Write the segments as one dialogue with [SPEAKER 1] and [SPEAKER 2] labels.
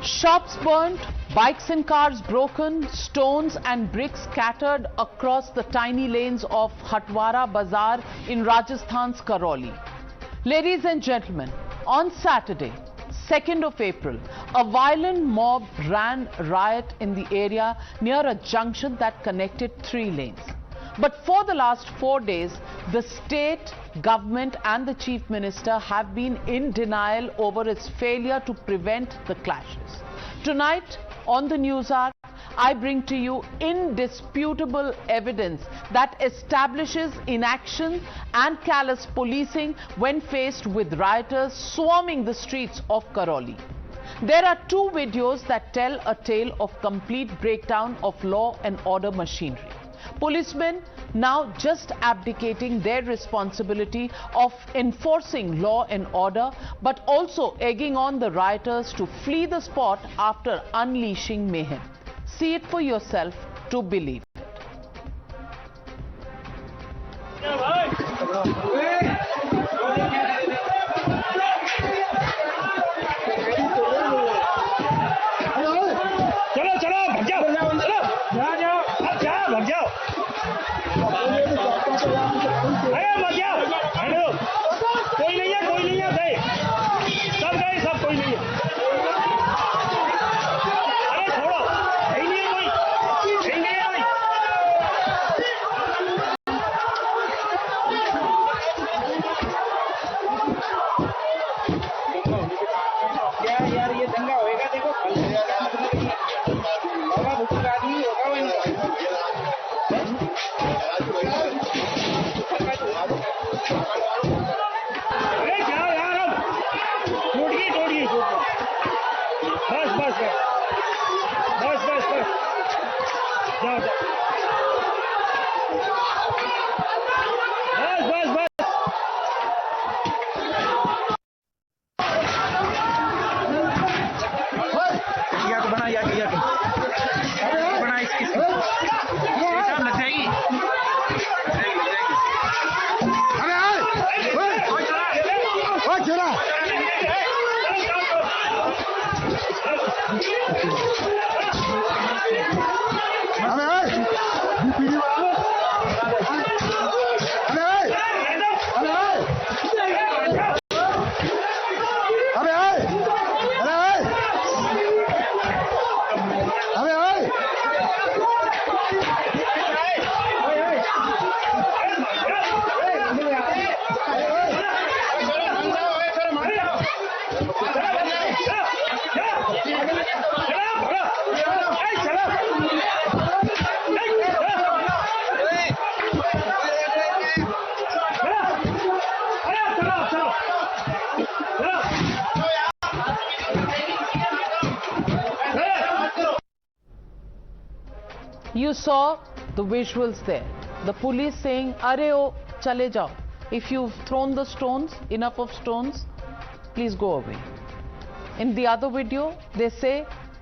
[SPEAKER 1] Shops burnt, bikes and cars broken, stones and bricks scattered across the tiny lanes of Hatwara Bazaar in Rajasthan's Karauli. Ladies and gentlemen, on Saturday, 2nd of April, a violent mob ran riot in the area near a junction that connected 3 lanes. But for the last 4 days, the state government and the chief minister have been in denial over its failure to prevent the clashes. Tonight on the NewsHour, I bring to you indisputable evidence that establishes inaction and callous policing when faced with rioters swarming the streets of Karauli. There are 2 videos that tell a tale of complete breakdown of law and order machinery. Policemen now just abdicating their responsibility of enforcing law and order, but also egging on the rioters to flee the spot after unleashing mayhem. See it for yourself to believe it. You saw the visuals there. The police saying, "Arey oh, chale jao. If you've thrown the stones, enough of stones, please go away." In the other video, they say,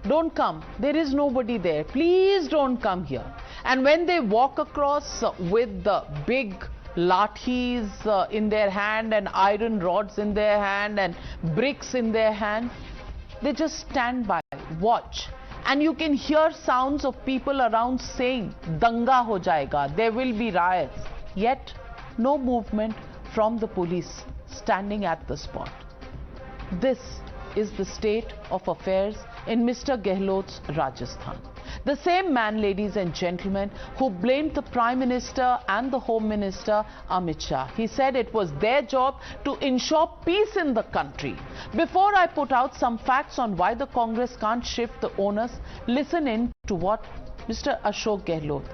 [SPEAKER 1] "Don't come. There is nobody there. Please don't come here." And when they walk across with the big lathis in their hand and iron rods in their hand and bricks in their hand, they just stand by, watch. And you can hear sounds of people around saying, "Danga ho jayega, there will be riots." Yet, no movement from the police standing at the spot. This is the state of affairs in Mr. Gehlot's Rajasthan. The same man, ladies and gentlemen, who blamed the Prime Minister and the Home Minister, Amit Shah. He said it was their job to ensure peace in the country. Before I put out some facts on why the Congress can't shift the onus, listen in to what Mr. Ashok Gehlot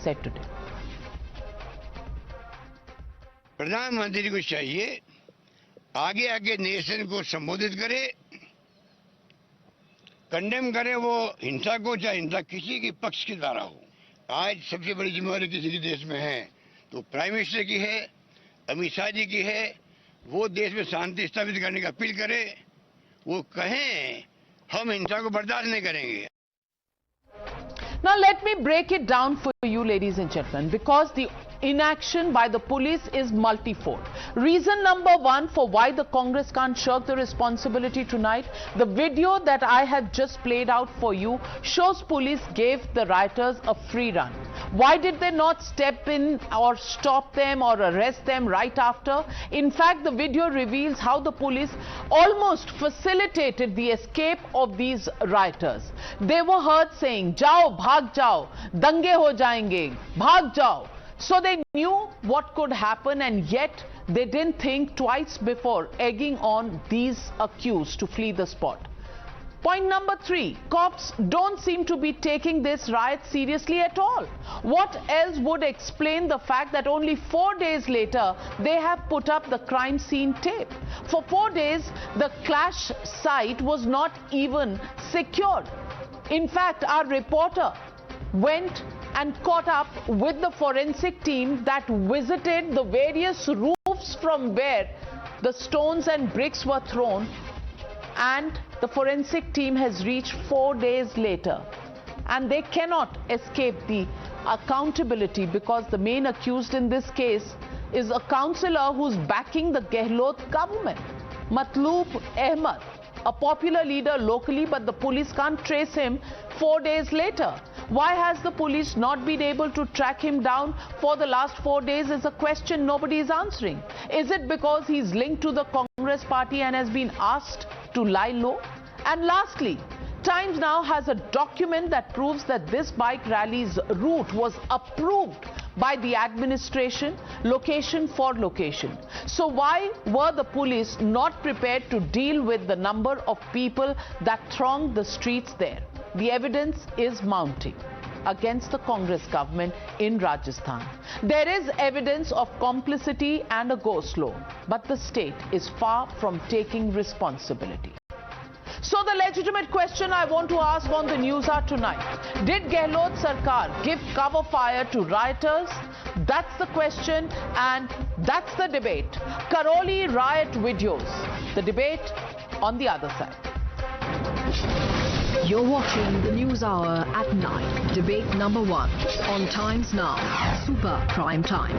[SPEAKER 1] said today.
[SPEAKER 2] प्रधानमंत्री को चाहिए आगे आगे nation को संबोधित करे, condemn करे वो हिंसा को, चाहे हिंसा किसी के पक्ष के द्वारा हो। आज सबसे बड़ी जिम्मेवारी किसी के देश में है तो प्राइम मिनिस्टर की है, अमित शाह जी की है। वो देश में शांति स्थापित करने की अपील करे, वो कहें हम हिंसा को बर्दाश्त नहीं करेंगे।
[SPEAKER 1] Now let me break it down for you, ladies and gentlemen, because the inaction by the police is multifold. Reason number one for why the Congress can't shirk the responsibility tonight, the video that I have just played out for you shows police gave the rioters a free run. Why did they not step in or stop them or arrest them right after? In fact, the video reveals how the police almost facilitated the escape of these rioters. They were heard saying, "Jao, bhag jao, dange ho jayenge, bhag jao." So they knew what could happen, and yet they didn't think twice before egging on these accused to flee the spot. Point number three, cops don't seem to be taking this riot seriously at all. What else would explain the fact that only 4 days later they have put up the crime scene tape? For 4 days, the clash site was not even secured. In fact, our reporter went and caught up with the forensic team that visited the various roofs from where the stones and bricks were thrown, and the forensic team has reached 4 days later, and they cannot escape the accountability because the main accused in this case is a councillor who's backing the Gehlot government, Matloob Ahmed, a popular leader locally, but the police can't trace him 4 days later. Why has the police not been able to track him down for the last 4 days is a question nobody is answering. Is it because he's linked to the Congress party and has been asked to lie low? And lastly, Times now has a document that proves that this bike rally's route was approved by the administration, location for location. So why were the police not prepared to deal with the number of people that thronged the streets there? The evidence is mounting against the Congress government in Rajasthan. There is evidence of complicity and a go-slow, but the state is far from taking responsibility. So the legitimate question I want to ask on the news hour tonight, did Gehlot Sarkar give cover fire to rioters? That's the question, and that's the debate. Karauli Riot videos, the debate on the other side.
[SPEAKER 3] You're watching the News Hour at 9, debate number 1 on Times Now, Super Prime Time.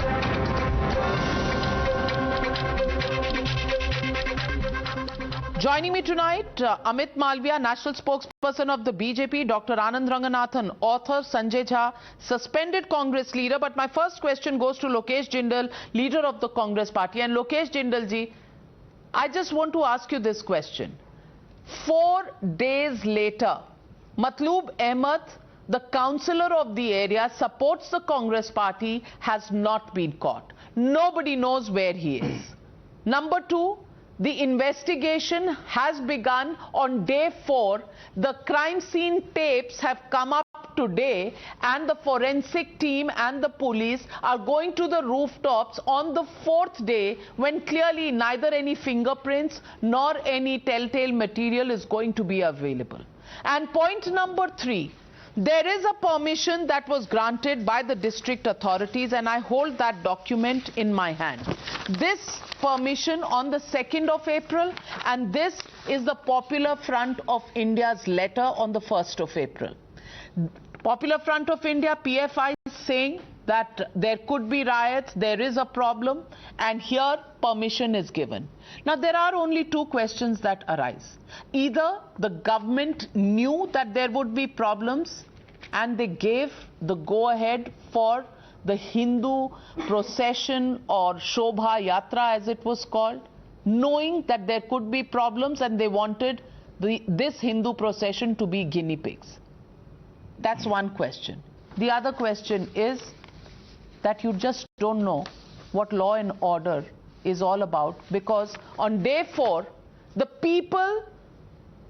[SPEAKER 1] Joining me tonight, Amit Malviya, national spokesperson of the BJP, Dr. Anand Ranganathan, author, Sanjay Jha, suspended Congress leader. But my first question goes to Lokesh Jindal, leader of the Congress party. And Lokesh Jindal ji, I just want to ask you this question. 4 days later, Matloob Ahmed, the councillor of the area, supports the Congress party, has not been caught. Nobody knows where he is. Number two, the investigation has begun on day 4. The crime scene tapes have come up today, and the forensic team and the police are going to the rooftops on the 4th day, when clearly neither any fingerprints nor any telltale material is going to be available. And point number 3, there is a permission that was granted by the district authorities, and I hold that document in my hand. This permission on the 2nd of April, and this is the Popular Front of India's letter on the 1st of April. Popular Front of India, PFI, is saying that there could be riots, there is a problem, and here permission is given. Now, there are only 2 questions that arise. Either the government knew that there would be problems and they gave the go-ahead for the Hindu procession or Shobha Yatra as it was called, knowing that there could be problems, and they wanted this Hindu procession to be guinea pigs. That's one question. The other question is that you just don't know what law and order is all about, because on day 4, the people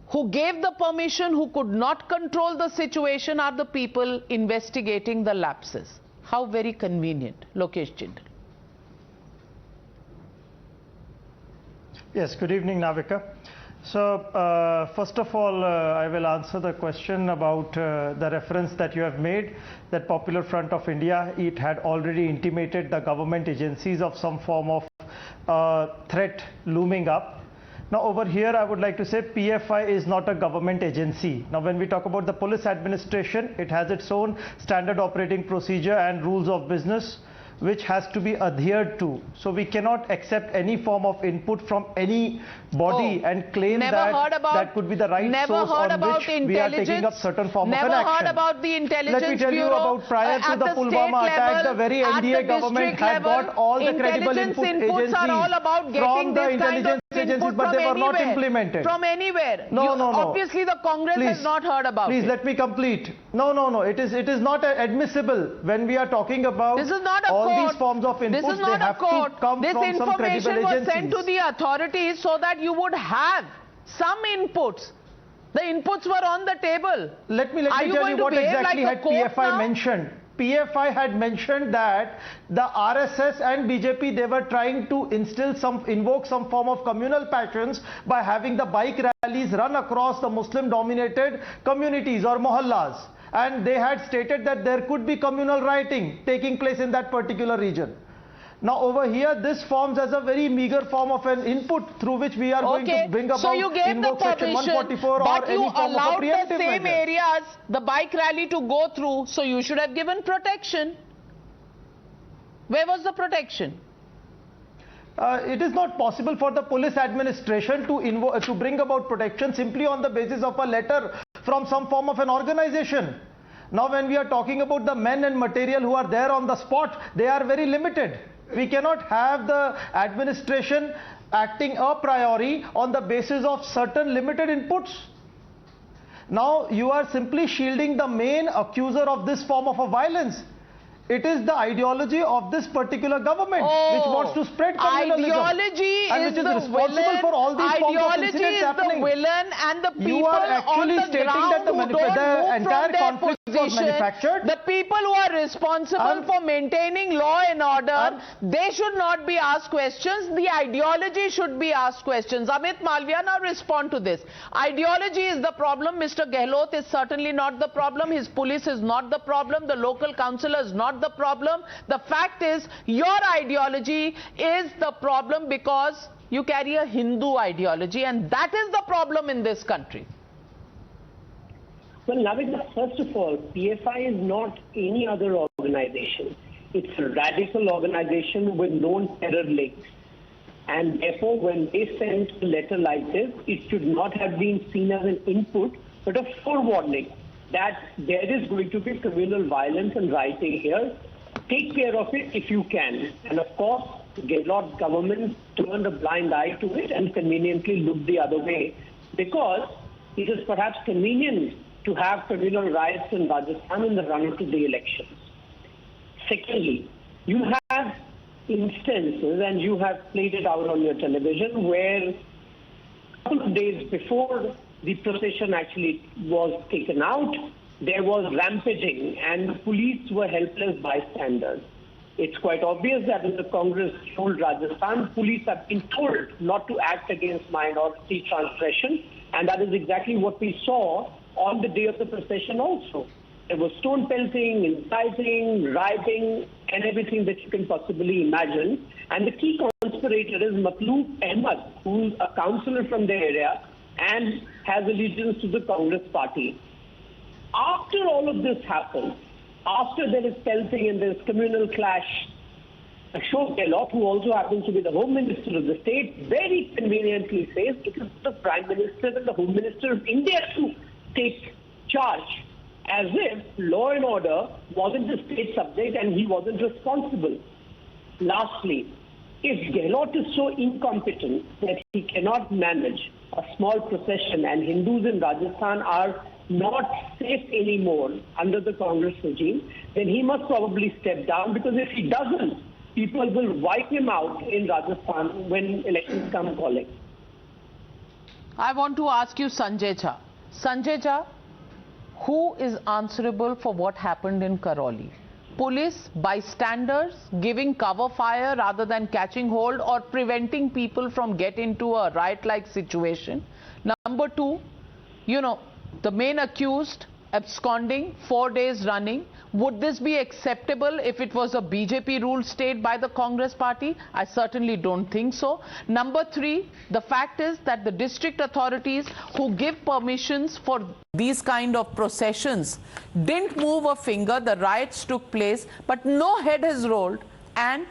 [SPEAKER 1] who gave the permission, who could not control the situation, are the people investigating the lapses. How very convenient. Lokesh Jindal.
[SPEAKER 4] Yes, good evening, Navika. So, first of all, I will answer the question about the reference that you have made, that Popular Front of India, it had already intimated the government agencies of some form of threat looming up. Now, over here, I would like to say PFI is not a government agency. Now, when we talk about the police administration, it has its own standard operating procedure and rules of business. which has to be adhered to. So we cannot accept any form of input from any body and claim that could be the right source on which we are taking up certain form of an action.
[SPEAKER 1] Never heard about the intelligence
[SPEAKER 4] Let me tell you about prior to the Pulwama attack, the very NDA government had got all the credible input agencies from the intelligence agencies, but they were not implemented.
[SPEAKER 1] From anywhere.
[SPEAKER 4] No.
[SPEAKER 1] Obviously the Congress has not heard about it.
[SPEAKER 4] Please let me complete. No. It is not admissible when we are talking about
[SPEAKER 1] this is not a
[SPEAKER 4] all
[SPEAKER 1] court.
[SPEAKER 4] These forms of inputs.
[SPEAKER 1] This is not
[SPEAKER 4] they have
[SPEAKER 1] a court.
[SPEAKER 4] to come
[SPEAKER 1] this
[SPEAKER 4] from some credible agencies.
[SPEAKER 1] information was sent to the authorities so that you would have some inputs. The inputs were on the table.
[SPEAKER 4] Let me tell you what exactly had PFI mentioned. PFI had mentioned that the RSS and BJP, they were trying to invoke some form of communal passions by having the bike rallies run across the Muslim dominated communities or mohallas, and they had stated that there could be communal rioting taking place in that particular region. Now over here, this forms as a very meager form of an input through which we are going to bring about invoke section 144 or any form of a preemptive measure. But you allowed the same areas,
[SPEAKER 1] the bike rally to go through, so you should have given protection. Where was the protection?
[SPEAKER 4] It is not possible for the police administration to bring about protection simply on the basis of a letter from some form of an organization. Now when we are talking about the men and material who are there on the spot, they are very limited. We cannot have the administration acting a priori on the basis of certain limited inputs. Now you are simply shielding the main accuser of this form of a violence. It is the ideology of this particular government which wants to spread communalism.
[SPEAKER 1] Ideology
[SPEAKER 4] and which is responsible for all these forms of incidents happening.
[SPEAKER 1] The villain and the people
[SPEAKER 4] you are actually
[SPEAKER 1] on the
[SPEAKER 4] stating
[SPEAKER 1] ground
[SPEAKER 4] that the entire conflict was manufactured.
[SPEAKER 1] The people who are responsible for maintaining law and order, they should not be asked questions. The ideology should be asked questions. Amit Malviya, now respond to this. Ideology is the problem. Mr. Gehlot is certainly not the problem. His police is not the problem. The local councillor is not the problem. The fact is your ideology is the problem because you carry a Hindu ideology, and that is the problem in this country.
[SPEAKER 5] Well, Navika, first of all, PFI is not any other organization. It's a radical organization with known terror links. And therefore, when they sent a letter like this, it should not have been seen as an input, but a forewarning that there is going to be communal violence and rioting here. Take care of it if you can. And of course, the Gehlot government turned a blind eye to it and conveniently looked the other way because it is perhaps convenient to have communal riots in Rajasthan in the run-up to the elections. Secondly, you have instances, and you have played it out on your television, where a couple of days before the procession actually was taken out, there was rampaging and the police were helpless bystanders. It's quite obvious that in the Congress-ruled Rajasthan, police have been told not to act against minority transgression, and that is exactly what we saw on the day of the procession also. There was stone pelting, inciting, rioting, and everything that you can possibly imagine. And the key conspirator is Matloob Ahmed, who's a councillor from the area and has allegiance to the Congress party. After all of this happens, after there is pelting and there is communal clash, Ashok Gehlot, who also happens to be the Home Minister of the state, very conveniently says it is the Prime Minister and the Home Minister of India to take charge, as if law and order wasn't a state subject and he wasn't responsible. Lastly, if Gehlot is so incompetent that he cannot manage a small procession and Hindus in Rajasthan are not safe anymore under the Congress regime, then he must probably step down, because if he doesn't, people will wipe him out in Rajasthan when elections come calling.
[SPEAKER 1] I want to ask you Sanjay Jha. Sanjay Jha, who is answerable for what happened in Karauli? Police, bystanders, giving cover fire rather than catching hold or preventing people from getting into a riot-like situation. Number two, the main accused absconding 4 days running. Would this be acceptable if it was a BJP-ruled state by the Congress party? I certainly don't think so. Number three, the fact is that the district authorities who give permissions for these kind of processions didn't move a finger. The riots took place, but no head has rolled. and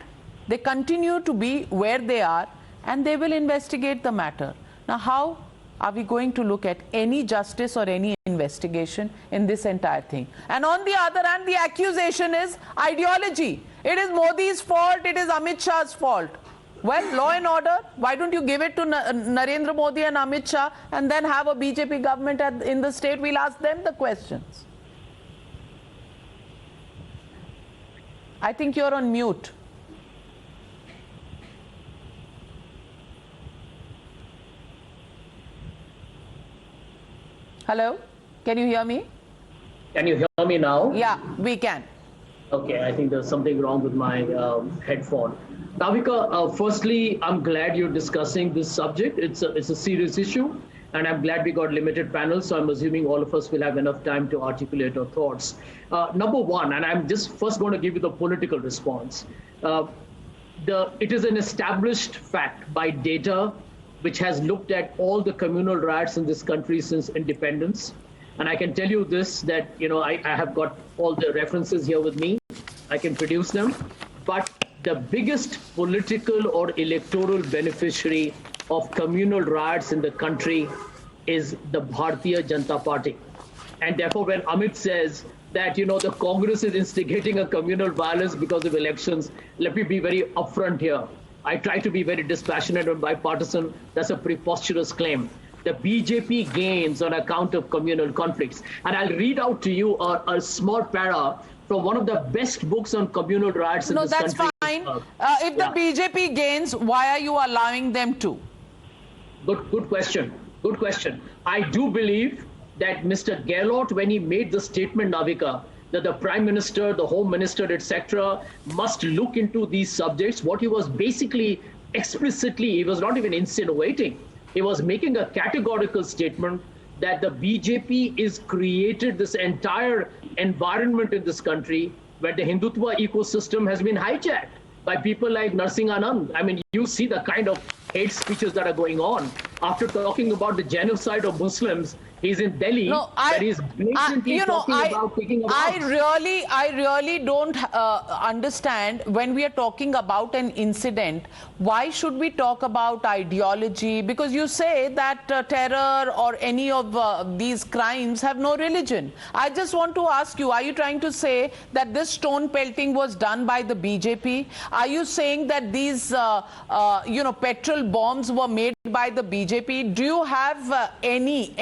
[SPEAKER 1] they continue to be where they are, and they will investigate the matter. Now, how are we going to look at any justice or any investigation in this entire thing? And on the other hand, the accusation is ideology. It is Modi's fault, it is Amit Shah's fault. Well, law and order, why don't you give it to Narendra Modi and Amit Shah and then have a BJP government in the state? We'll ask them the questions. I think you're on mute. Hello, can you hear me?
[SPEAKER 6] Can you hear me now?
[SPEAKER 1] Yeah, we can.
[SPEAKER 6] Okay, I think there's something wrong with my headphone. Navika, firstly, I'm glad you're discussing this subject. It's a serious issue, and I'm glad we got limited panels, so I'm assuming all of us will have enough time to articulate our thoughts. Number one, and I'm just first going to give you the political response. It is an established fact by data which has looked at all the communal riots in this country since independence. And I can tell you this, that, I have got all the references here with me. I can produce them. But the biggest political or electoral beneficiary of communal riots in the country is the Bharatiya Janata Party. And therefore, when Amit says that, the Congress is instigating a communal violence because of elections, let me be very upfront here. I try to be very dispassionate and bipartisan. That's a preposterous claim. The BJP gains on account of communal conflicts. And I'll read out to you a small para from one of the best books on communal riots in this country.
[SPEAKER 1] No, that's fine. If the BJP gains, why are you allowing them to?
[SPEAKER 6] Good question. Good question. I do believe that Mr. Gehlot, when he made the statement, Navika, that the Prime Minister, the Home Minister, etc., must look into these subjects, what he was basically explicitly, he was not even insinuating. He was making a categorical statement that the BJP is created this entire environment in this country where the Hindutva ecosystem has been hijacked by people like Narsingh Anand. I mean, you see the kind of hate speeches that are going on. After talking about the genocide of Muslims, he's in Delhi, where he's blatantly talking about taking a
[SPEAKER 1] I really don't understand, when we are talking about an incident, why should we talk about ideology? Because you say that terror or any of these crimes have no religion. I just want to ask you, are you trying to say that this stone pelting was done by the BJP? Are you saying that these, petrol bombs were made by the BJP? Do you have any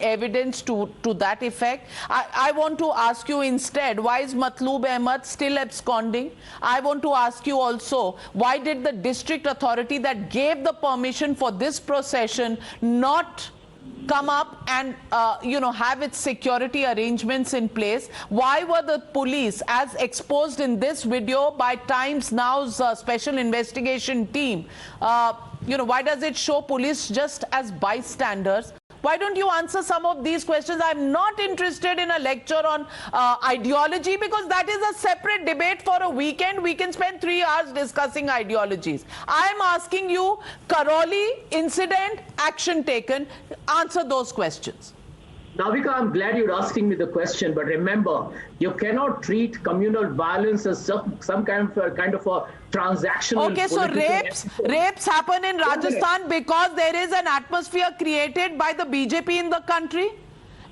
[SPEAKER 1] evidence to that effect? I want to ask you instead, why is Matloob Ahmed still absconding? I want to ask you also, why did the district authority that gave the permission for this procession not come up and have its security arrangements in place? Why were the police, as exposed in this video by Times Now's special investigation team, why does it show police just as bystanders? Why don't you answer some of these questions? I'm not interested in a lecture on ideology, because that is a separate debate for a weekend. We can spend 3 hours discussing ideologies. I'm asking you, Karauli incident, action taken. Answer those questions.
[SPEAKER 6] Navika, I'm glad you're asking me the question, but remember, you cannot treat communal violence as some kind of a transactional.
[SPEAKER 1] Okay, so rapes happen in Rajasthan because there is an atmosphere created by the BJP in the country?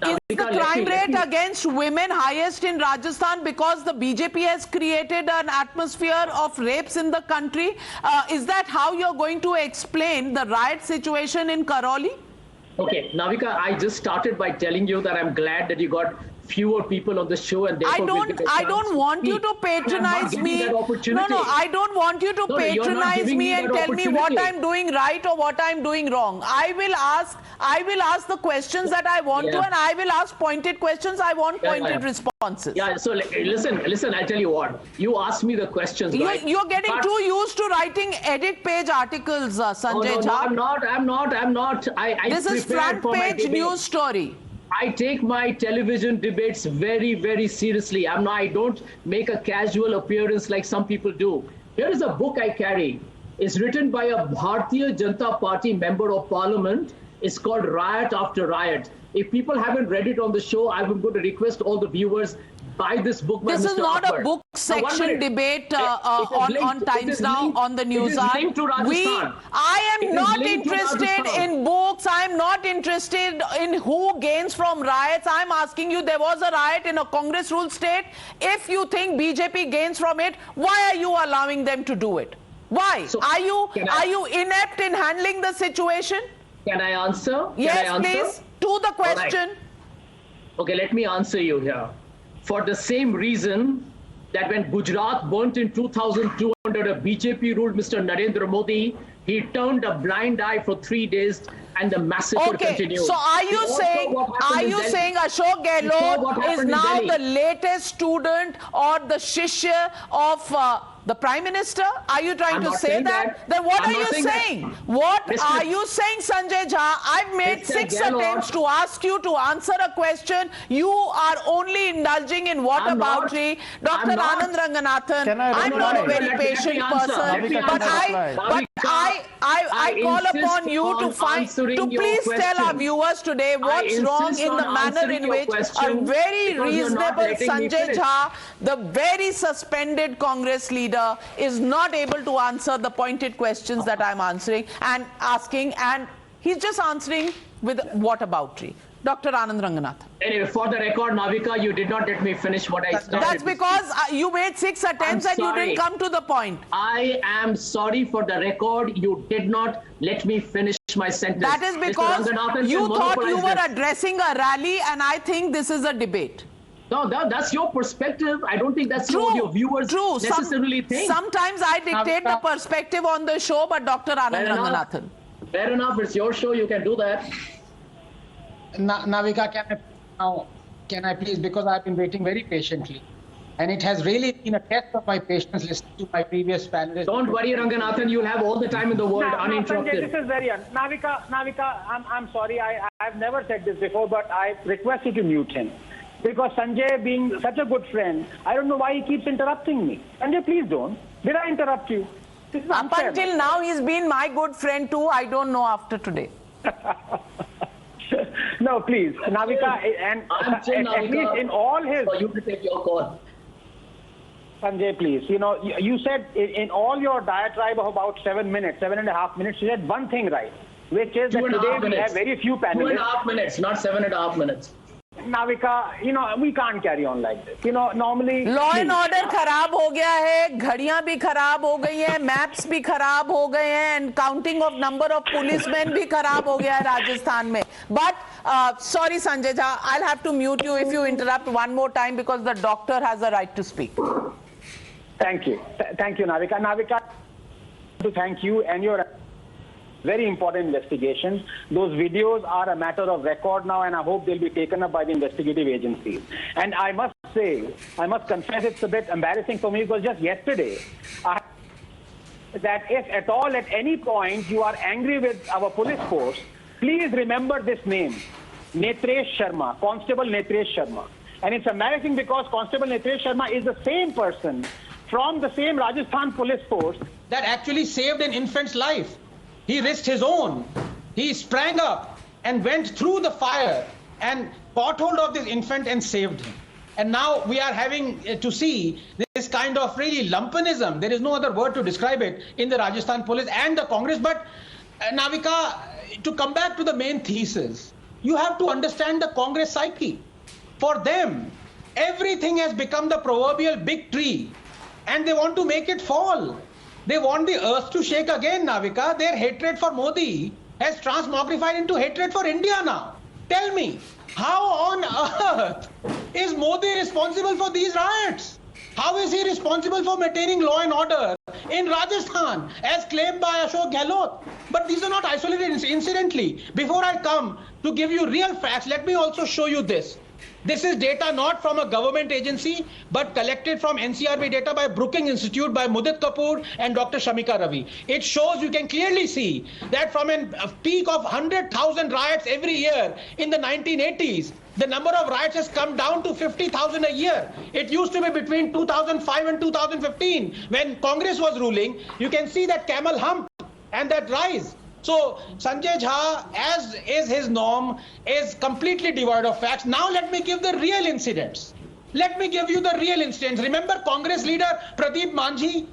[SPEAKER 1] Is the crime rate against women highest in Rajasthan because the BJP has created an atmosphere of rapes in the country? Is that how you're going to explain the riot situation in Karauli?
[SPEAKER 6] Okay, Navika, I just started by telling you that I'm glad that you got fewer people on the show, and therefore
[SPEAKER 1] I don't want you to patronize me. No, I don't want you to patronize me and tell me what I'm doing right or what I'm doing wrong. I will ask the questions that I want to, and I will ask pointed questions. I want pointed responses.
[SPEAKER 6] Yeah, so listen, I'll tell you what. You ask me the questions, right?
[SPEAKER 1] You're getting too used to writing edit page articles, Sanjay Jha.
[SPEAKER 6] I'm not.
[SPEAKER 1] This is front page news story.
[SPEAKER 6] I take my television debates very, very seriously. I don't make a casual appearance like some people do. Here is a book I carry. It's written by a Bharatiya Janata Party member of parliament. It's called Riot After Riot. If people haven't read it on the show, I'm going to request all the viewers, buy this book by Mr.
[SPEAKER 1] This is not
[SPEAKER 6] Akbar.
[SPEAKER 1] a book section debate on Times Now, on the NewsHour. I am not interested in books. I am not interested in who gains from riots. I am asking you, there was a riot in a Congress ruled state. If you think BJP gains from it, why are you allowing them to do it? Why?
[SPEAKER 6] So,
[SPEAKER 1] are you inept in handling the situation?
[SPEAKER 6] Can I answer?
[SPEAKER 1] Yes, please. To the question.
[SPEAKER 6] Right. Okay, let me answer you here. For the same reason that when Gujarat burnt in 2002 under a BJP ruled Mr. Narendra Modi, he turned a blind eye for 3 days and the massacre continued.
[SPEAKER 1] So are you saying Ashok Gehlot is now the latest student or the shishya of the Prime Minister? Are you trying to say that? Then what are you saying? What are you saying, Sanjay Jha? I've made 6 attempts to ask you to answer a question. You are only indulging in whataboutery. Dr. Anand Ranganathan, I'm not a very patient person, but I call upon you to please tell our viewers today what's wrong in the manner in which a very reasonable Sanjay Jha, the very suspended Congress leader, is not able to answer the pointed questions that I'm asking, and he's just answering with whataboutery. Dr. Anand Ranganathan.
[SPEAKER 6] Anyway, for the record, Navika, you did not let me finish what I started.
[SPEAKER 1] That's because you made 6 attempts and you didn't come to the point.
[SPEAKER 6] I am sorry. For the record, you did not let me finish my sentence.
[SPEAKER 1] That is because you thought you were addressing a rally, and I think this is a debate.
[SPEAKER 6] No, that's your perspective. I don't think that's what your viewers necessarily think.
[SPEAKER 1] Sometimes I dictate the perspective on the show, but Dr. Anand Ranganathan.
[SPEAKER 6] Fair enough. It's your show. You can do that.
[SPEAKER 7] Navika, can I please, because I've been waiting very patiently, and it has really been a test of my patience listening to my previous panelists.
[SPEAKER 6] Don't worry, Ranganathan. You'll have all the time in the world uninterrupted.
[SPEAKER 8] Sanjay, this is very Navika, I'm sorry. I've never said this before, but I request you to mute him. Because Sanjay, being such a good friend, I don't know why he keeps interrupting me. Sanjay, please don't. Did I interrupt you? This is unfair.
[SPEAKER 1] Up until now, he's been my good friend too. I don't know after today.
[SPEAKER 8] No, please. Navika, and at least in all his...
[SPEAKER 6] For you to take your call.
[SPEAKER 8] Sanjay, please. You know, you said in all your diatribe of about 7 minutes, 7.5 minutes, you said one thing right, which is that today we have very few panelists.
[SPEAKER 6] 2.5 minutes, not 7.5 minutes.
[SPEAKER 8] Navika, you know, we can't carry on like this. You know, normally...
[SPEAKER 1] Law and order खराब हो गया है, घड़ियां भी खराब हो गई हैं, maps भी खराब हो गए हैं, and counting of number of policemen भी खराब हो गया है राजस्थान में. But sorry Sanjay Jha, I'll have to mute you if you interrupt one more time because the doctor has a right to speak.
[SPEAKER 8] Thank you. Thank you, Navika. Navika, to thank you and your very important investigation. Those videos are a matter of record now, and I hope they'll be taken up by the investigative agencies. And I must say, I must confess, it's a bit embarrassing for me because just yesterday, that if at all at any point you are angry with our police force, please remember this name, Netresh Sharma, Constable Netresh Sharma. And it's embarrassing because Constable Netresh Sharma is the same person from the same Rajasthan police force
[SPEAKER 7] that actually saved an infant's life. He risked his own. He sprang up and went through the fire and caught hold of this infant and saved him. And now we are having to see this kind of really lumpenism. There is no other word to describe it in the Rajasthan police and the Congress. But Navika, to come back to the main thesis, you have to understand the Congress psyche. For them, everything has become the proverbial big tree, and they want to make it fall. They want the earth to shake again, Navika. Their hatred for Modi has transmogrified into hatred for India now. Tell me, how on earth is Modi responsible for these riots? How is he responsible for maintaining law and order in Rajasthan, as claimed by Ashok Gehlot? But these are not isolated. Incidentally, before I come to give you real facts, let me also show you this. This is data not from a government agency, but collected from NCRB data by Brookings Institute by Mudit Kapoor and Dr. Shamika Ravi. It shows, you can clearly see that from a peak of 100,000 riots every year in the 1980s, the number of riots has come down to 50,000 a year. It used to be between 2005 and 2015 when Congress was ruling. You can see that camel hump and that rise. So Sanjay Jha, as is his norm, is completely devoid of facts. Now let me give the real incidents. Let me give you the real instance. Remember Congress leader Pradeep Manjhi?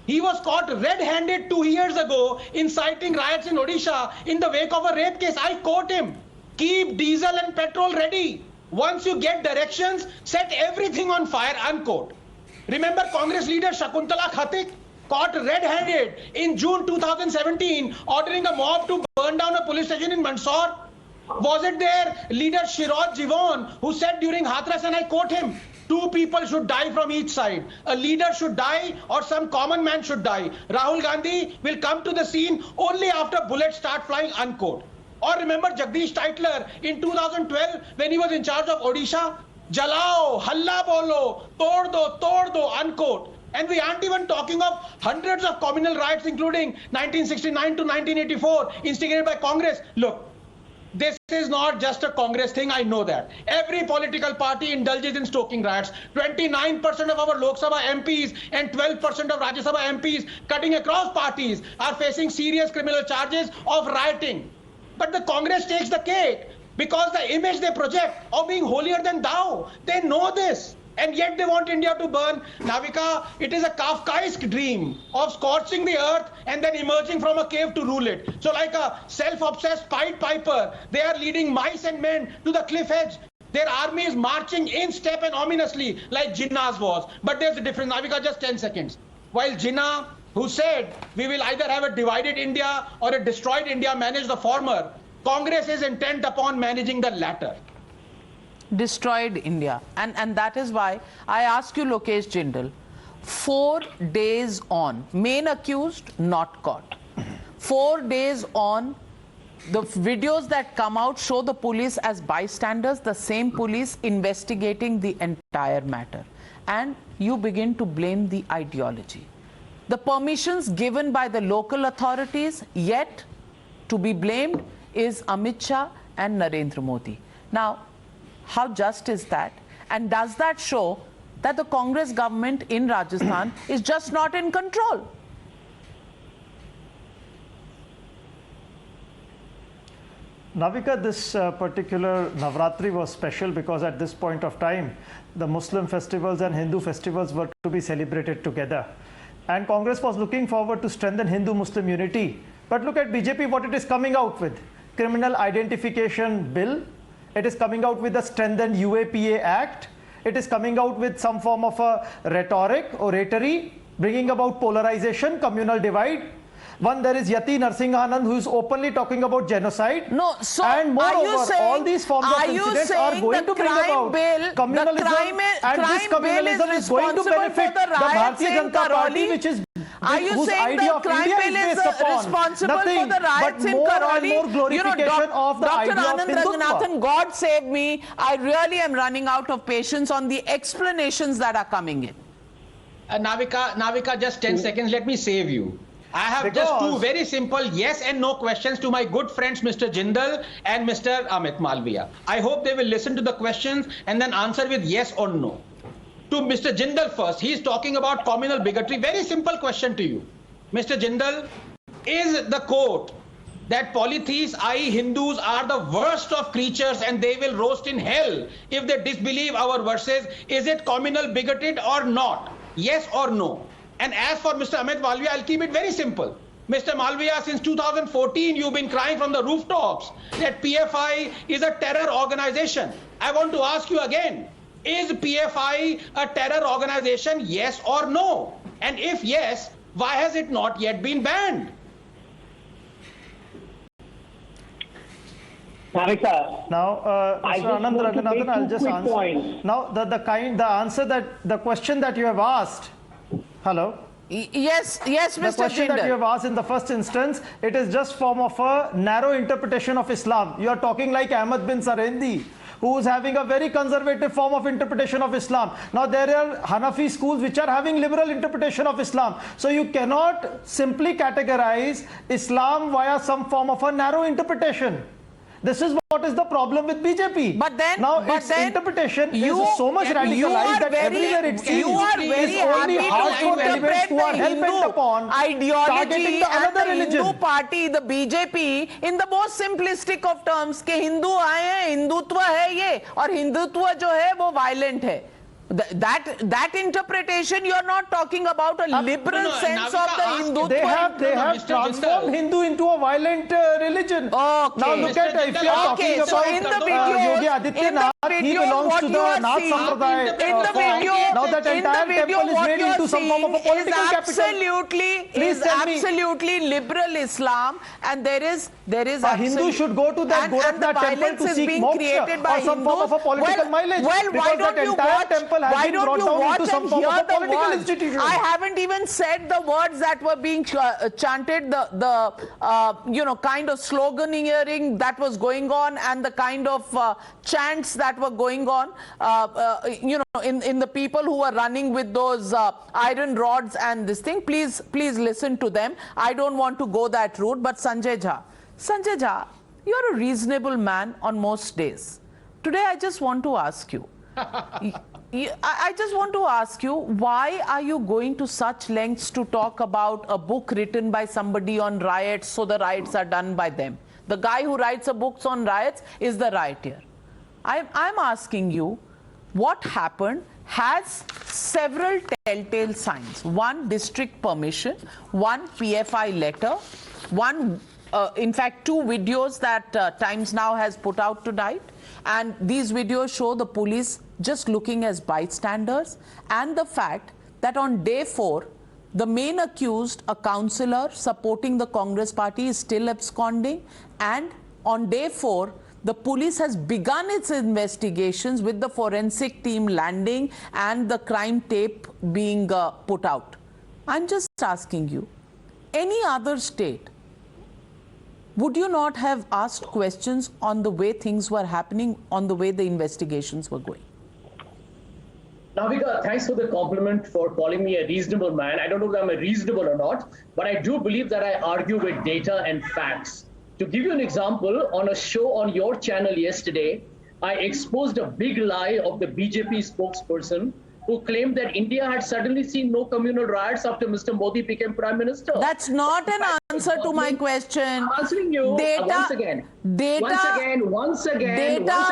[SPEAKER 7] He was caught red-handed 2 years ago inciting riots in Odisha in the wake of a rape case. I quote him, keep diesel and petrol ready. Once you get directions, set everything on fire, unquote. Remember Congress leader Shakuntala Khatik? Caught red-handed in June 2017 ordering a mob to burn down a police station in Mandsaur. Was it their leader Shiroj Jivon who said during Hathras, and I quote him, 2 people should die from each side. A leader should die or some common man should die. Rahul Gandhi will come to the scene only after bullets start flying, unquote. Or remember Jagdish Titler in 2012 when he was in charge of Odisha? Jalao, halla bolo, tod do, unquote. And we aren't even talking of hundreds of communal riots including 1969 to 1984 instigated by Congress. Look, this is not just a Congress thing, I know that. Every political party indulges in stoking riots. 29% of our Lok Sabha MPs and 12% of Rajya Sabha MPs cutting across parties are facing serious criminal charges of rioting. But the Congress takes the cake because the image they project of being holier than thou, they know this. And yet they want India to burn. Navika, it is a Kafkaesque dream of scorching the earth and then emerging from a cave to rule it. So like a self-obsessed Pied Piper, they are leading mice and men to the cliff edge. Their army is marching in step and ominously like Jinnah's was. But there's a difference. Navika, just 10 seconds. While Jinnah, who said we will either have a divided India or a destroyed India, manage the former, Congress is intent upon managing the latter.
[SPEAKER 1] Destroyed India. And that is why I ask you, Lokesh Jindal, 4 days on, main accused not caught. 4 days on, the videos that come out show the police as bystanders, the same police investigating the entire matter. And you begin to blame the ideology. The permissions given by the local authorities, yet to be blamed is Amit Shah and Narendra Modi. Now, how just is that? And does that show that the Congress government in Rajasthan is just not in control?
[SPEAKER 4] Navika, this particular Navratri was special because at this point of time, the Muslim festivals and Hindu festivals were to be celebrated together. And Congress was looking forward to strengthen Hindu-Muslim unity. But look at BJP, what it is coming out with. Criminal Identification Bill. It is coming out with a strengthened UAPA Act. It is coming out with some form of a oratory, bringing about polarization, communal divide. One, there is Yati Narasimhan who is openly talking about genocide.
[SPEAKER 1] No, so
[SPEAKER 4] and moreover,
[SPEAKER 1] are you saying,
[SPEAKER 4] all these forms of incidents are going to bring about communalism, and this communalism is going to benefit the Bharatiya Janata Party, which is
[SPEAKER 1] are you saying the crime bill is responsible for the riots in Karauli? You know, Dr. Anand Ranganathan, God save me, I really am running out of patience on the explanations that are coming in.
[SPEAKER 7] Navika, just 10 seconds, let me save you. I have just 2 very simple yes and no questions to my good friends Mr. Jindal and Mr. Amit Malviya. I hope they will listen to the questions and then answer with yes or no. To Mr. Jindal first, he is talking about communal bigotry. Very simple question to you. Mr. Jindal, is the quote that polytheists, i.e. Hindus, are the worst of creatures and they will roast in hell if they disbelieve our verses, is it communal bigoted or not? Yes or no? And as for Mr. Amit Malviya, I'll keep it very simple. Mr. Malviya, since 2014, you've been crying from the rooftops that PFI is a terror organization. I want to ask you again, is PFI a terror organization, yes or no? And if yes, why has it not yet been banned?
[SPEAKER 5] Navika,
[SPEAKER 4] now, Mr. Anand Ranganathan, I'll just answer. Points. Now, the question that you have asked. Hello.
[SPEAKER 1] Yes, Mr.
[SPEAKER 4] The question that you have asked in the first instance, it is just form of a narrow interpretation of Islam. You are talking like Ahmad bin Sarendi, who is having a very conservative form of interpretation of Islam. Now there are Hanafi schools which are having liberal interpretation of Islam. So you cannot simply categorize Islam via some form of a narrow interpretation. This is what is the problem with BJP.
[SPEAKER 1] But then,
[SPEAKER 4] now its interpretation is so much radicalized that everywhere it seems is only hardcore elements who are hell-bent upon
[SPEAKER 1] ideology
[SPEAKER 4] the
[SPEAKER 1] and
[SPEAKER 4] another
[SPEAKER 1] the
[SPEAKER 4] religion.
[SPEAKER 1] Hindu party, the BJP, in the most simplistic of terms, कि हिंदू आए हैं, हिंदुत्व है ये, और हिंदुत्व जो है वो violent है. That interpretation, you're not talking about a liberal sense of the Hindutva.
[SPEAKER 4] They have transformed Hindu into a violent religion.
[SPEAKER 1] Okay.
[SPEAKER 4] Now look at, if you are talking about
[SPEAKER 1] so in the video,
[SPEAKER 4] Yogi Adityanath, he belongs to the Nath Sampradaya.
[SPEAKER 1] In the video,
[SPEAKER 4] now that entire temple is made into some form of a political capital.
[SPEAKER 1] Is absolutely liberal Islam, and there is
[SPEAKER 4] a Hindu should go to that Gorakhnath temple to seek moksha or some form of a political mileage.
[SPEAKER 1] Well, why don't you watch? Why don't you watch and hear the words? I haven't even said the words that were being chanted, the kind of sloganeering that was going on, and the kind of chants that were going on, in the people who were running with those iron rods and this thing. Please listen to them. I don't want to go that route, but Sanjay Jha, you're a reasonable man on most days. Today, I just want to ask you. I just want to ask you, why are you going to such lengths to talk about a book written by somebody on riots, so the riots are done by them? The guy who writes a book on riots is the rioter. I'm asking you, what happened has several telltale signs. One, district permission. One, PFI letter. One, in fact, two videos that Times Now has put out tonight. And these videos show the police just looking as bystanders, and the fact that on day 4, the main accused, a councillor supporting the Congress party, is still absconding, and on day 4, the police has begun its investigations with the forensic team landing and the crime tape being put out. I'm just asking you, any other state, would you not have asked questions on the way things were happening, on the way the investigations were going?
[SPEAKER 6] Navika, thanks for the compliment for calling me a reasonable man. I don't know if I'm a reasonable or not, but I do believe that I argue with data and facts. To give you an example, on a show on your channel yesterday, I exposed a big lie of the BJP spokesperson who claimed that India had suddenly seen no communal riots after Mr. Modi became Prime Minister.
[SPEAKER 1] That's not an answer to my question.
[SPEAKER 6] I'm answering you once again.
[SPEAKER 1] Data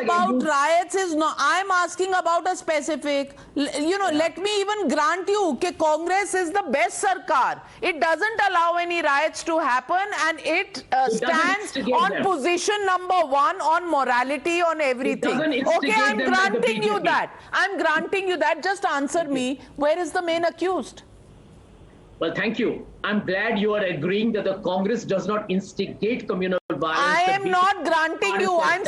[SPEAKER 1] about riots is not. I'm asking about a specific. Let me even grant you that Congress is the best sarkar. It doesn't allow any riots to happen, and it stands on position number 1 on morality, on everything. Okay, I'm granting you that. I'm granting you that. Just answer me. Where is the main accused?
[SPEAKER 6] Well, thank you. I'm glad you are agreeing that the Congress does not instigate communal violence.
[SPEAKER 1] I am not granting you. I'm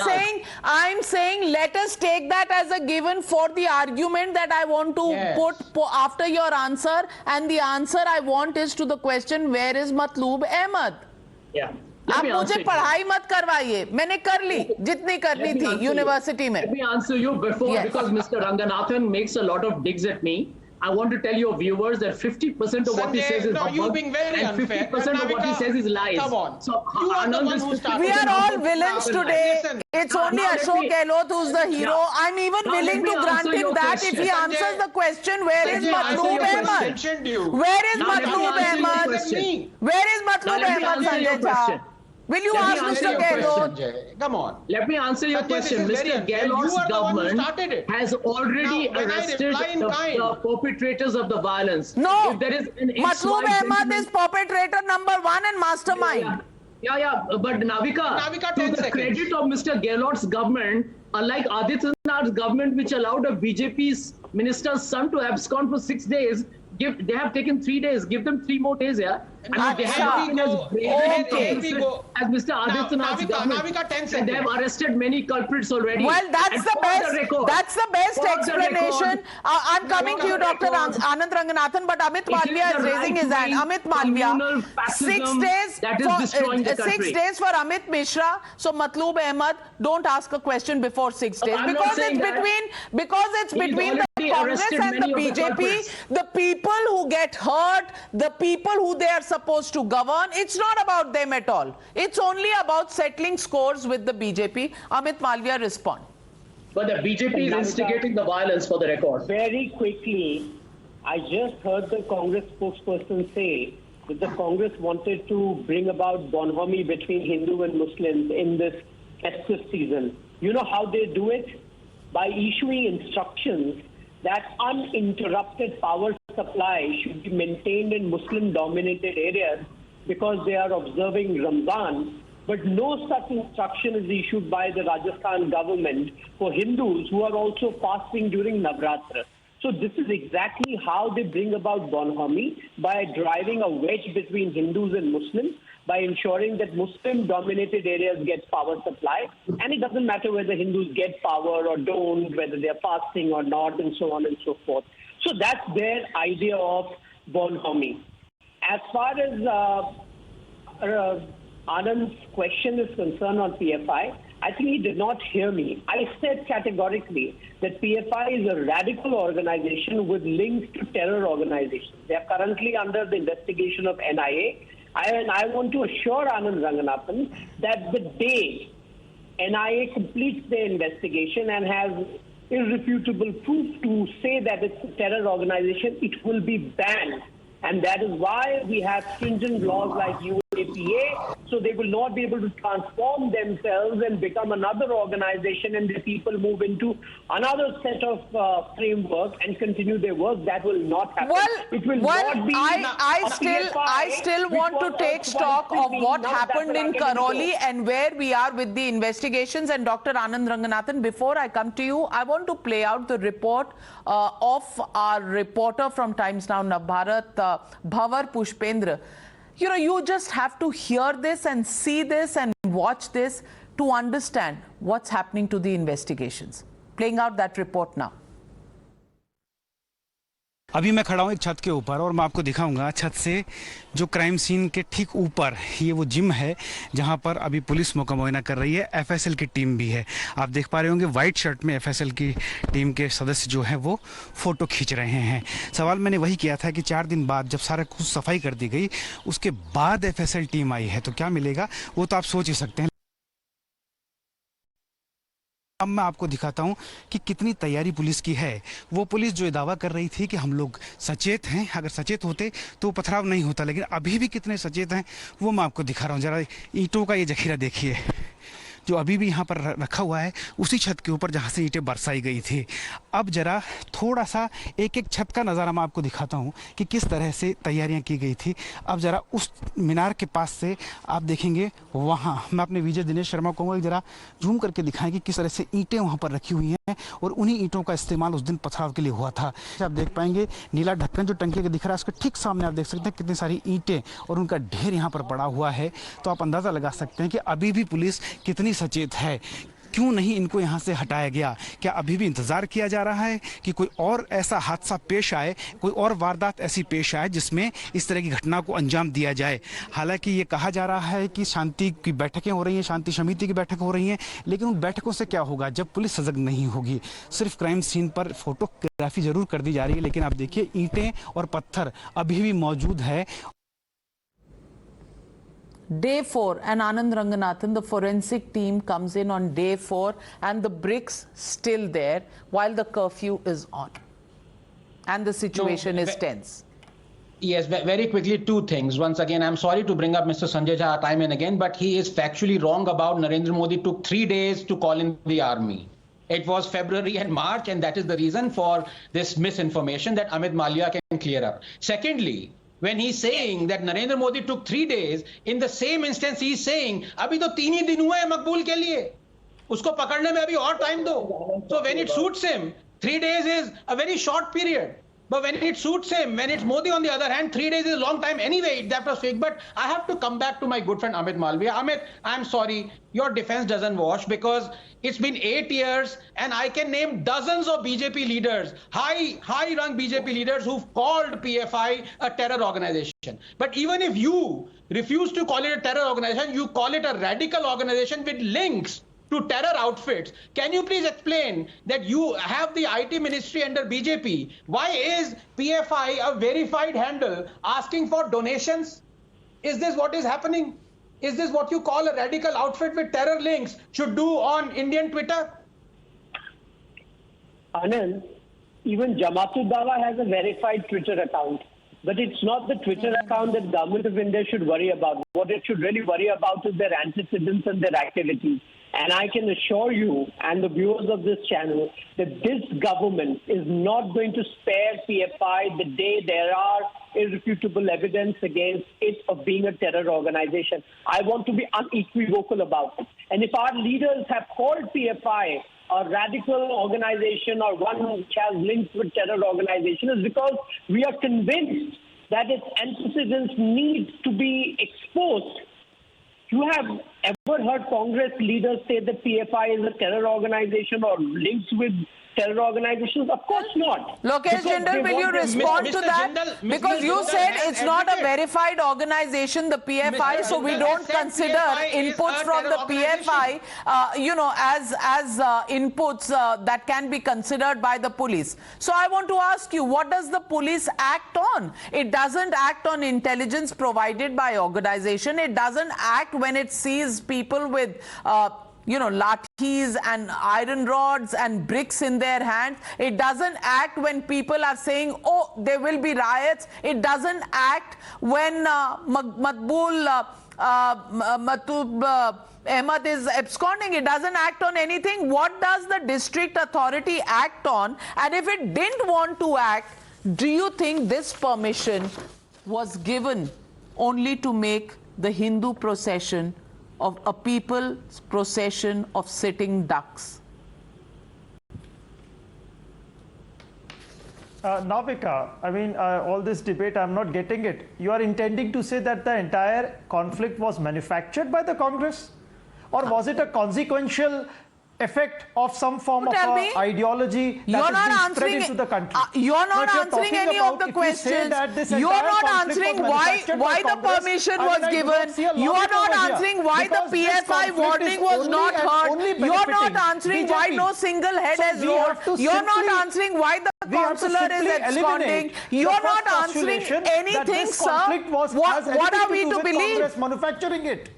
[SPEAKER 1] saying let us take that as a given for the argument that I want to put after your answer, and the answer I want is to the question, where is Matloob Ahmed?
[SPEAKER 6] Yeah.
[SPEAKER 1] आप मुझे पढ़ाई मत करवाइए, मैंने कर ली जितनी करनी थी यूनिवर्सिटी में.
[SPEAKER 6] Let me answer you before, because Mr. Ranganathan makes a lot of digs at me. I want to tell your viewers that 50% of what he says is humbug, and 50% of what he says is lies.
[SPEAKER 7] Come on.
[SPEAKER 6] So
[SPEAKER 1] we are all villains today. It's only Ashok Gehlot who's the hero. I'm even willing to grant him that if he answers the question, where is Matloob Ahmed? Where is Matloob Ahmed? Where is Matloob Ahmed, Sanjay Jha? Will you ask Mr. Gehlot?
[SPEAKER 7] Come on.
[SPEAKER 6] Let me answer your question. Mr. Gehlot's government has already arrested the perpetrators of the violence.
[SPEAKER 1] No.
[SPEAKER 6] If there is
[SPEAKER 1] Matloob Ahmed is perpetrator number 1 and mastermind.
[SPEAKER 6] Yeah. But Navika, to the credit of Mr. Gehlot's government, unlike Adityanath's government, which allowed a BJP's minister's son to abscond for 6 days, they have taken 3 days. Give them 3 more days, yeah. I mean, they have been as Mr. Adityanath's government, and they have arrested many culprits already.
[SPEAKER 1] Well, that's the best. That's the best explanation. I'm coming to you, Dr. Anand Ranganathan, but Amit Malviya is raising his hand. Amit Malviya, 6 days.
[SPEAKER 6] That is destroying the country.
[SPEAKER 1] 6 days for Amit Mishra. So Matloob Ahmed, don't ask a question before 6 days because it's between the Congress and the BJP. The people who get hurt, the people who they are supposed to govern, it's not about them at all. It's only about settling scores with the BJP. Amit Malviya, respond.
[SPEAKER 6] But the BJP is instigating the violence, for the record.
[SPEAKER 5] Very quickly, I just heard the Congress spokesperson say that the Congress wanted to bring about bonhomie between Hindu and Muslims in this festive season. You know how they do it? By issuing instructions that uninterrupted power supply should be maintained in Muslim-dominated areas because they are observing Ramadan, but no such instruction is issued by the Rajasthan government for Hindus who are also fasting during Navratra. So this is exactly how they bring about bonhomie, by driving a wedge between Hindus and Muslims, by ensuring that Muslim-dominated areas get power supply. And it doesn't matter whether Hindus get power or don't, whether they're fasting or not, and so on and so forth. So that's their idea of bonhomie. As far as Anand's question is concerned on PFI, I think he did not hear me. I said categorically that PFI is a radical organization with links to terror organizations. They are currently under the investigation of NIA. I want to assure Anand Ranganathan that the day NIA completes their investigation and has irrefutable proof to say that it's a terror organization, it will be banned. And that is why we have stringent laws like UAPA, so they will not be able to transform themselves and become another organization, and the people move into another set of framework and continue their work. That will not happen. It will not be
[SPEAKER 1] I still want to take stock of what happened in Karauli and where we are with the investigations. And Dr. Anand Ranganathan, before I come to you, I want to play out the report of our reporter from Times Now Navbharat, Bhavar Pushpendra. You know, you just have to hear this and see this and watch this to understand what's happening to the investigations. Playing out that report now.
[SPEAKER 9] अभी मैं खड़ा हूँ एक छत के ऊपर और मैं आपको दिखाऊंगा छत से जो क्राइम सीन के ठीक ऊपर ये वो जिम है जहाँ पर अभी पुलिस मौका मुआयना कर रही है। एफएसएल की टीम भी है, आप देख पा रहे होंगे वाइट शर्ट में एफएसएल की टीम के सदस्य जो हैं वो फोटो खींच रहे हैं। सवाल मैंने वही किया था कि 4 दिन बाद जब सारा कुछ सफाई कर दी गई उसके बाद एफएसएल टीम आई है तो क्या मिलेगा वो तो आप सोच ही सकते हैं। अब मैं आपको दिखाता हूं कि कितनी तैयारी पुलिस की है। वो पुलिस जो ये दावा कर रही थी कि हम लोग सचेत हैं, अगर सचेत होते तो पथराव नहीं होता, लेकिन अभी भी कितने सचेत हैं वो मैं आपको दिखा रहा हूं। जरा ईंटों का ये जखीरा देखिए जो अभी भी यहाँ पर रखा हुआ है उसी छत के ऊपर जहाँ से ईंटें बरसाई गई थी। अब जरा थोड़ा सा एक एक छत का नज़ारा मैं आपको दिखाता हूँ कि किस तरह से तैयारियाँ की गई थी। अब जरा उस मीनार के पास से आप देखेंगे वहाँ मैं अपने विजय दिनेश शर्मा को जरा जूम करके दिखाएं कि किस तरह से ईंटें वहाँ पर रखी हुई हैं और उन्हीं ईंटों का इस्तेमाल उस दिन पथराव के लिए हुआ था। आप देख पाएंगे नीला ढक्कन जो टंकी का दिख रहा है उसके ठीक सामने आप देख सकते हैं कितनी सारी ईंटें और उनका ढेर यहाँ पर पड़ा हुआ है। तो आप अंदाज़ा लगा सकते हैं कि अभी भी पुलिस कितनी सचेत है। क्यों नहीं इनको यहाँ से हटाया गया? क्या अभी भी इंतजार किया जा रहा है कि कोई और ऐसा हादसा पेश आए, कोई और वारदात ऐसी पेश आए जिसमें इस तरह की घटना को अंजाम दिया जाए? हालांकि ये कहा जा रहा है कि शांति की बैठकें हो रही हैं, शांति समिति की बैठक हो रही हैं, लेकिन उन बैठकों से क्या होगा जब पुलिस सजग नहीं होगी? सिर्फ क्राइम सीन पर फोटोग्राफी जरूर कर दी जा रही है, लेकिन आप देखिए ईंटें और पत्थर अभी भी मौजूद है।
[SPEAKER 1] Day 4 and Anand Ranganathan, the forensic team comes in on day 4 and the bricks still there while the curfew is on and the situation is tense.
[SPEAKER 7] Yes, very quickly, 2 things. Once again, I'm sorry to bring up Mr. Sanjay Jha time and again, but he is factually wrong about Narendra Modi took 3 days to call in the army. It was February and March, and that is the reason for this misinformation that Amit Malia can clear up. Secondly, when he's saying that Narendra Modi took 3 days, in the same instance he's saying, "Abhi to 3 ही दिन हुए हैं मकबूल के लिए, उसको पकड़ने में अभी और time दो." So when it suits him, 3 days is a very short period. But when it suits him, when it's Modi on the other hand, 3 days is a long time anyway. That was fake. But I have to come back to my good friend Amit Malviya. Amit, I'm sorry, your defense doesn't wash because it's been 8 years and I can name dozens of BJP leaders, high-rung BJP leaders who've called PFI a terror organization. But even if you refuse to call it a terror organization, you call it a radical organization with links to terror outfits. Can you please explain that you have the IT ministry under BJP? Why is PFI a verified handle asking for donations? Is this what is happening? Is this what you call a radical outfit with terror links should do on Indian Twitter?
[SPEAKER 5] Anand, even Jamaatul Dawa has a verified Twitter account. But it's not the Twitter account that government of India should worry about. What it should really worry about is their antecedents and their activities. And I can assure you and the viewers of this channel that this government is not going to spare PFI the day there are irrefutable evidence against it of being a terror organization. I want to be unequivocal about it. And if our leaders have called PFI a radical organization or one which has links with terror organization, is because we are convinced that its antecedents need to be exposed. You have ever heard Congress leaders say that PFI is a terror organization or links with terror organizations? Of course not.
[SPEAKER 1] Lokesh Jindal, will you respond to that?
[SPEAKER 7] Jindal,
[SPEAKER 1] because you said it's not a verified organization, the PFI, so we don't consider inputs from the PFI, as inputs that can be considered by the police. So I want to ask you, what does the police act on? It doesn't act on intelligence provided by organization. It doesn't act when it sees people with lathis and iron rods and bricks in their hands. It doesn't act when people are saying, oh, there will be riots. It doesn't act when Matbul Ahmed is absconding. It doesn't act on anything. What does the district authority act on? And if it didn't want to act, do you think this permission was given only to make the Hindu procession of a people's procession of sitting ducks?
[SPEAKER 4] Navika, I mean, all this debate, I'm not getting it. You are intending to say that the entire conflict was manufactured by the Congress? Or was it a consequential effect of some form of ideology that has been spread into the country?
[SPEAKER 1] You're not answering any of the questions. You're not answering why the permission was given. You are not answering why the PFI warning was not heard. You're not answering why no single head has rolled. You're not answering why the councillor is absconding. You're not answering anything, sir. What are we to believe?
[SPEAKER 4] Manufacturing it.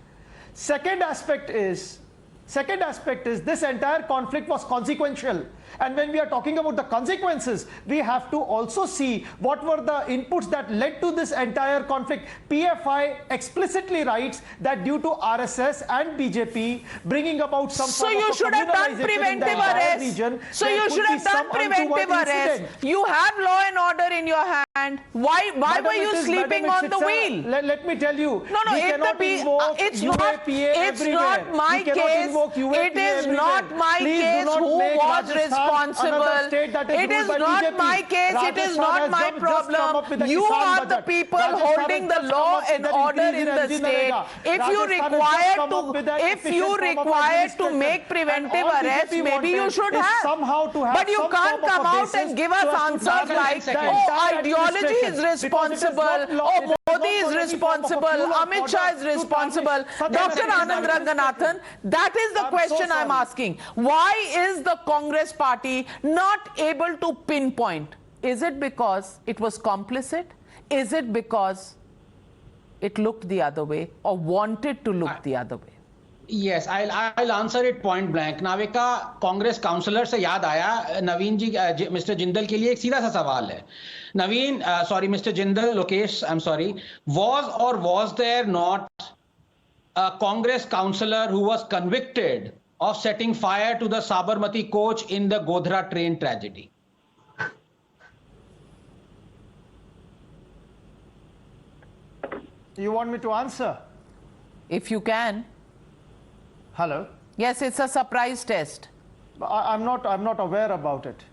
[SPEAKER 4] Second aspect is this entire conflict was consequential. And when we are talking about the consequences, we have to also see what were the inputs that led to this entire conflict. PFI explicitly writes that due to RSS and BJP bringing about some
[SPEAKER 1] sort of communalization in the entire region, so you should have done preventive arrest. You have law and order in your hand. Why were you sleeping on the wheel?
[SPEAKER 4] Let me tell you.
[SPEAKER 1] No, it's not my case. It is not my case who was responsible. It is not my case. It is not my problem. You are the people holding the law and order in the state. If you require to make preventive arrest, maybe you should have. But you can't come out and give us answers like, oh, ideology is responsible, oh, Modi is responsible, Amit Shah is responsible. Dr. Anand Ranganathan, that is the question I'm asking. Why is the Congress party not able to pinpoint? Is it because it was complicit? Is it because it looked the other way or wanted to look the other way?
[SPEAKER 7] Yes, I'll answer it point blank. Navika, Congress councillor से याद आया नवीन जी, Mr. Jindal के लिए एक सीधा सा सवाल है. Naveen, Mr. Jindal, Lokesh, I'm sorry, was there not a Congress councillor who was convicted of setting fire to the Sabarmati coach in the Godhra train tragedy?
[SPEAKER 4] You want me to answer?
[SPEAKER 1] If you can.
[SPEAKER 4] Hello?
[SPEAKER 1] Yes, it's a surprise test.
[SPEAKER 4] I'm not aware about it.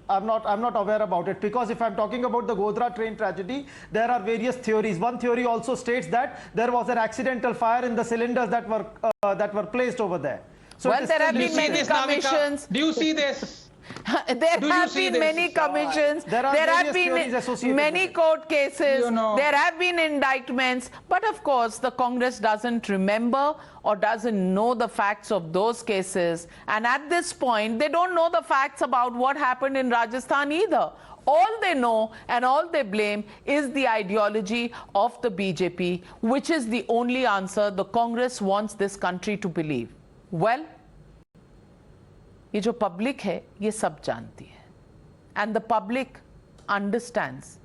[SPEAKER 4] I'm not aware about it, because if I'm talking about the Godhra train tragedy, there are various theories. One theory also states that there was an accidental fire in the cylinders that were placed over there. So
[SPEAKER 1] well, there have been many commissions.
[SPEAKER 7] Do you see this?
[SPEAKER 1] There have been many commissions, there have been many court cases, there have been indictments, but of course the Congress doesn't remember or doesn't know the facts of those cases, and at this point they don't know the facts about what happened in Rajasthan either. All they know and all they blame is the ideology of the BJP, which is the only answer the Congress wants this country to believe. Well, ये जो public है ये सब जानती है, and the public understands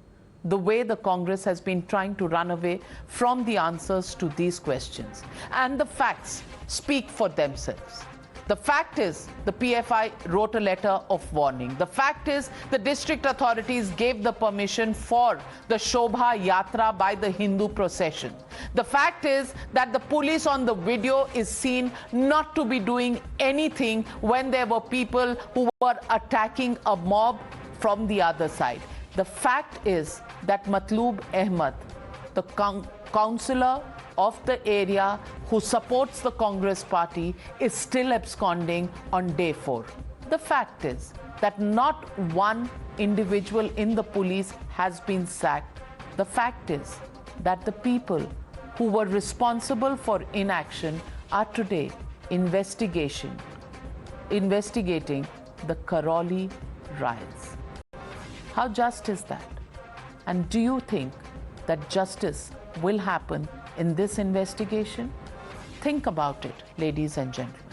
[SPEAKER 1] the way the Congress has been trying to run away from the answers to these questions. And the facts speak for themselves. The fact is, the PFI wrote a letter of warning. The fact is, the district authorities gave the permission for the Shobha Yatra by the Hindu procession. The fact is that the police on the video is seen not to be doing anything when there were people who were attacking a mob from the other side. The fact is that Matloob Ahmed, the councillor of the area who supports the Congress party, is still absconding on day 4. The fact is that not one individual in the police has been sacked. The fact is that the people who were responsible for inaction are today investigating the Karauli Riots. How just is that? And do you think that justice will happen in this investigation? Think about it, ladies and gentlemen.